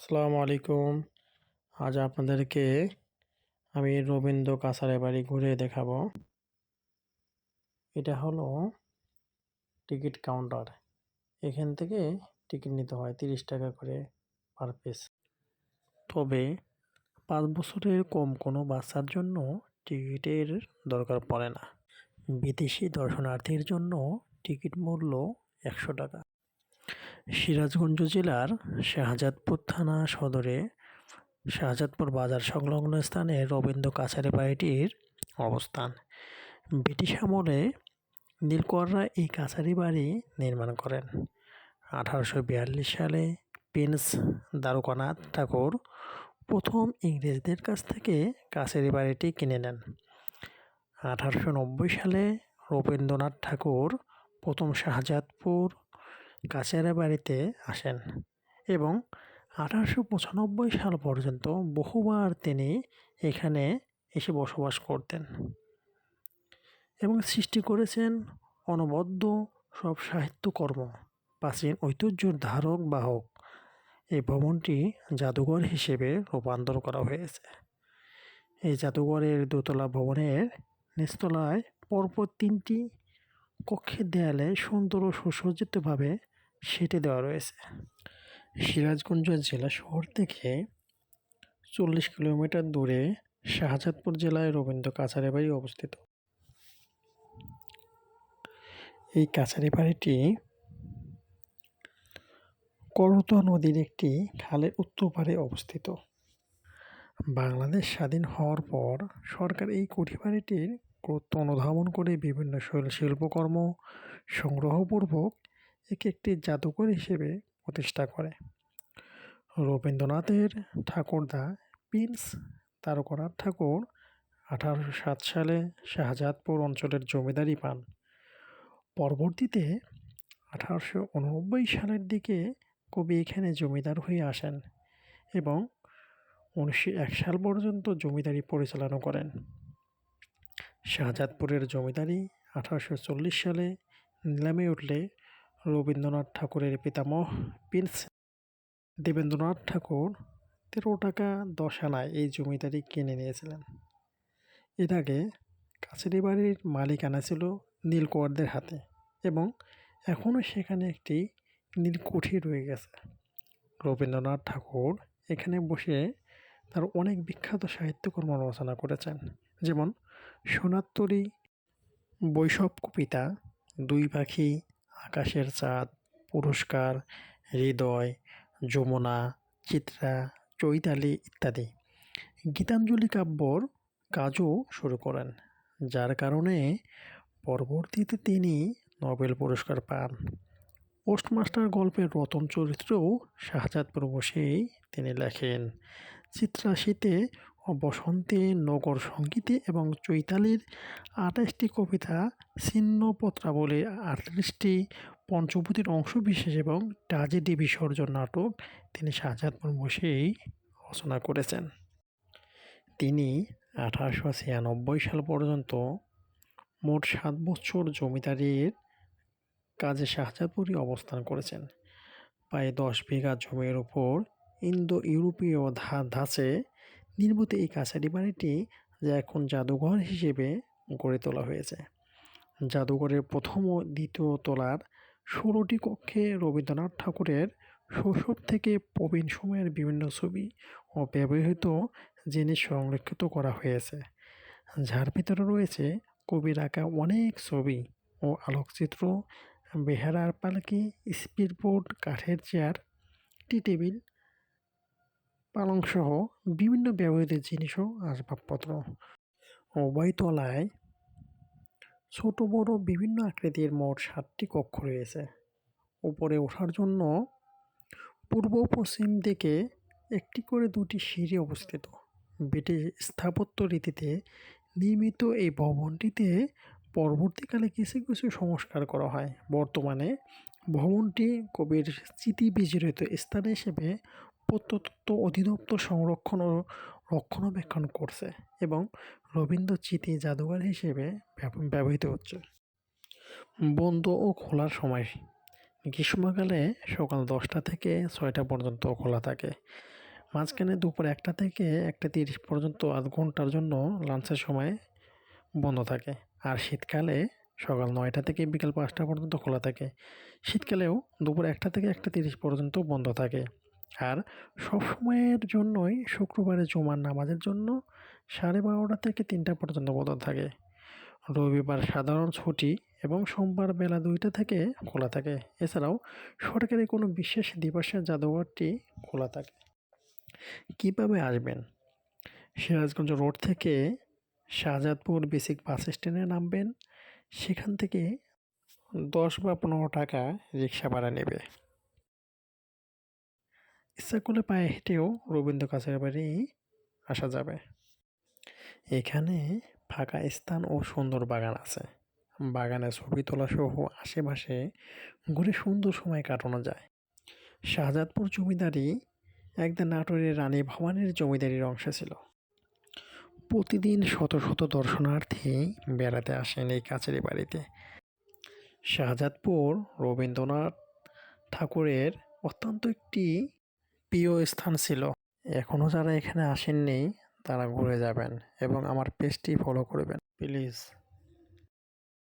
আসসালামু আলাইকুম। আজ আপনাদেরকে আমি রবীন্দ্র কাছারি বাড়ি ঘুরে দেখাবো। এটা হলো টিকিট কাউন্টার। এখান থেকে টিকিট নিতে হয় ৩০ টাকা করে পার পিস। তবে ৫ বছরের কম কোনো বাচ্চার জন্য টিকিটের দরকার পড়ে না। বিদেশি দর্শনার্থীর জন্য টিকিট মূল্য ১০০ টাকা। সিরাজগঞ্জ জেলার শাহজাদপুর থানা সদরে শাহজাদপুর বাজার সংলগ্ন স্থানে রবীন্দ্র কাছারি বাড়িটির অবস্থান। ব্রিটিশ আমলে নীলকররা এই কাছারি বাড়ি নির্মাণ করেন। 1842 সালে প্রিন্স দ্বারকানাথ ঠাকুর প্রথম ইংরেজদের কাছ থেকে কাছারি বাড়িটি কিনে নেন। 1890 সালে রবীন্দ্রনাথ ঠাকুর প্রথম শাহজাদপুর কাছারি বাড়িতে আসেন এবং 1895 সাল পর্যন্ত বহুবার তিনি এখানে এসে বসবাস করতেন এবং সৃষ্টি করেছেন অনবদ্য সব সাহিত্যকর্ম। প্রাচীন ঐতিহ্যের ধারক বাহক এই ভবনটি জাদুঘর হিসেবে রূপান্তর করা হয়েছে। এই জাদুঘরের দোতলা ভবনের নিচতলায় পরপর ৩টি কক্ষের দেয়ালে সুন্দর ও সুসজ্জিতভাবে সেঁটে দেওয়া রয়েছে। সিরাজগঞ্জ জেলা শহর থেকে ৪০ কিলোমিটার দূরে শাহজাদপুর জেলায় রবীন্দ্র কাছারি বাড়ি অবস্থিত। এই কাছারি বাড়িটি করতোয়া নদীর একটি খালের উত্তর পাড়ে অবস্থিত। বাংলাদেশ স্বাধীন হওয়ার পর সরকার এই কুঠি বাড়িটির গুরুত্ব অনুধাবন করে বিভিন্ন শিল্পকর্ম সংগ্রহপূর্বক একে একটি জাদুঘর হিসেবে প্রতিষ্ঠা করে। রবীন্দ্রনাথের ঠাকুরদা প্রিন্স দ্বারকানাথ ঠাকুর 1807 সালে শাহজাদপুর অঞ্চলের জমিদারি পান। পরবর্তীতে 1889 সালের দিকে কবি এখানে জমিদার হয়ে আসেন এবং 1901 সাল পর্যন্ত জমিদারি পরিচালনা করেন। শাহজাদপুরের জমিদারি 1840 সালে নিলামে উঠলে রবীন্দ্রনাথ ঠাকুরের পিতামহ প্রিন্স দেবেন্দ্রনাথ ঠাকুর 13 টাকা 10 আনায় এই জমিদারি কিনে নিয়েছিলেন। এর আগে কাছারি বাড়ির মালিকানা ছিল নীলকরদের হাতে এবং এখনও সেখানে একটি নীলকুঠি রয়ে গেছে। রবীন্দ্রনাথ ঠাকুর এখানে বসে তার অনেক বিখ্যাত সাহিত্যকর্ম রচনা করেছেন, যেমন সোনার তরী, বৈষ্ণব কবিতা, দুই পাখি, আকাশের চাঁদ, পুরস্কার, হৃদয়, যমুনা, চিত্রা, চৈতালি ইত্যাদি। গীতাঞ্জলি কাব্যর কাজও শুরু করেন, যার কারণে পরবর্তীতে তিনি নোবেল পুরস্কার পান। পোস্টমাস্টার গল্পের রতন চরিত্রেও শাহজাদপুর বসেই তিনি লেখেন। চিত্রাশীতে ও বসন্তে, নগর সঙ্গীতে এবং চৈতালির 28টি কবিতা, ছিন্নপত্রাবলী 38টি, পঞ্চবটির অংশবিশেষ এবং ট্র্যাজেডি বিসর্জন নাটক তিনি শাহজাদপুর বসেই রচনা করেছেন। তিনি 1896 সাল পর্যন্ত মোট 7 বছর জমিদারির কাজে শাহজাদপুরে অবস্থান করেছেন। প্রায় 10 বিঘা জমির উপর ইন্দো ইউরোপীয় ধাঁচে নির্মিত এই কাছারি বাড়িটি, যা এখন জাদুঘর হিসেবে গড়ে তোলা হয়েছে। জাদুঘরের প্রথম ও দ্বিতীয় তলার 16টি কক্ষে রবীন্দ্রনাথ ঠাকুরের শৈশব থেকে প্রবীণ সময়ের বিভিন্ন ছবি ও ব্যবহৃত জিনিস সংরক্ষিত করা হয়েছে, যার ভিতরে রয়েছে কবির আঁকা অনেক ছবি ও আলোকচিত্র, বেহারার পালকি, স্পিডবোট, কাঠের চেয়ার, টি টেবিল, পালংসহ বিভিন্ন ব্যবহৃত জিনিস ও আসবাবপত্র। উভয় তলায় ছোট বড় বিভিন্ন আকৃতির মোট 7টি কক্ষ রয়েছে। উপরে ওঠার জন্য পূর্ব পশ্চিম দিকে একটি করে 2টি সিঁড়ি অবস্থিত। ব্রিটিশ স্থাপত্য রীতিতে নির্মিত এই ভবনটিতে পরবর্তীকালে কিছু কিছু সংস্কার করা হয়। বর্তমানে ভবনটি কবির স্মৃতি বিজড়িত স্থান হিসেবে প্রত্নতত্ত্ব অধিদপ্তর সংরক্ষণ ও রক্ষণাবেক্ষণ করছে এবং রবীন্দ্র স্মৃতি জাদুঘর হিসেবে ব্যবহৃত হচ্ছে। বন্ধ ও খোলার সময় গ্রীষ্মকালে সকাল 10টা থেকে 6টা পর্যন্ত খোলা থাকে। মাঝখানে দুপুর 1টা থেকে 1টা 30 পর্যন্ত আধ ঘন্টার জন্য লাঞ্চের সময় বন্ধ থাকে। আর শীতকালে সকাল 9টা থেকে বিকাল 5টা পর্যন্ত খোলা থাকে। শীতকালেও দুপুর 1টা থেকে 1টা 30 পর্যন্ত বন্ধ থাকে। আর সবসময়ের জন্যই শুক্রবারে জুমার নামাজের জন্য 12:30 থেকে 3টা পর্যন্ত বন্ধ থাকে। রবিবার সাধারণ ছুটি এবং সোমবার বেলা 2টা থেকে খোলা থাকে। এছাড়াও সরকারি কোনো বিশেষ দিবসে জাদুঘরটি খোলা থাকে। কিভাবে আসবেন? সিরাজগঞ্জ রোড থেকে শাহজাদপুর বেসিক বাস স্ট্যান্ডে নামবেন। সেখান থেকে 10 বা 15 টাকা রিক্সা ভাড়া নেবে। ইচ্ছা করলে পায়ে হেঁটেও রবীন্দ্র কাছের বাড়ি আসা যাবে। এখানে ফাঁকা স্থান ও সুন্দর বাগান আছে। বাগানে ছবি তোলা সহ আশেপাশে ঘুরে সুন্দর সময় কাটানো যায়। শাহজাদপুর জমিদারি একদা নাটোরের রানী ভবানীর জমিদারির অংশ ছিল। প্রতিদিন শত শত দর্শনার্থী বেড়াতে আসেন এই কাছের বাড়িতে। শাহজাদপুর রবীন্দ্রনাথ ঠাকুরের অত্যন্ত একটি প্রিয় স্থান ছিল। এখনও যারা এখানে আসেননি তারা ঘুরে যাবেন এবং আমার পেজটি ফলো করবেন প্লিজ।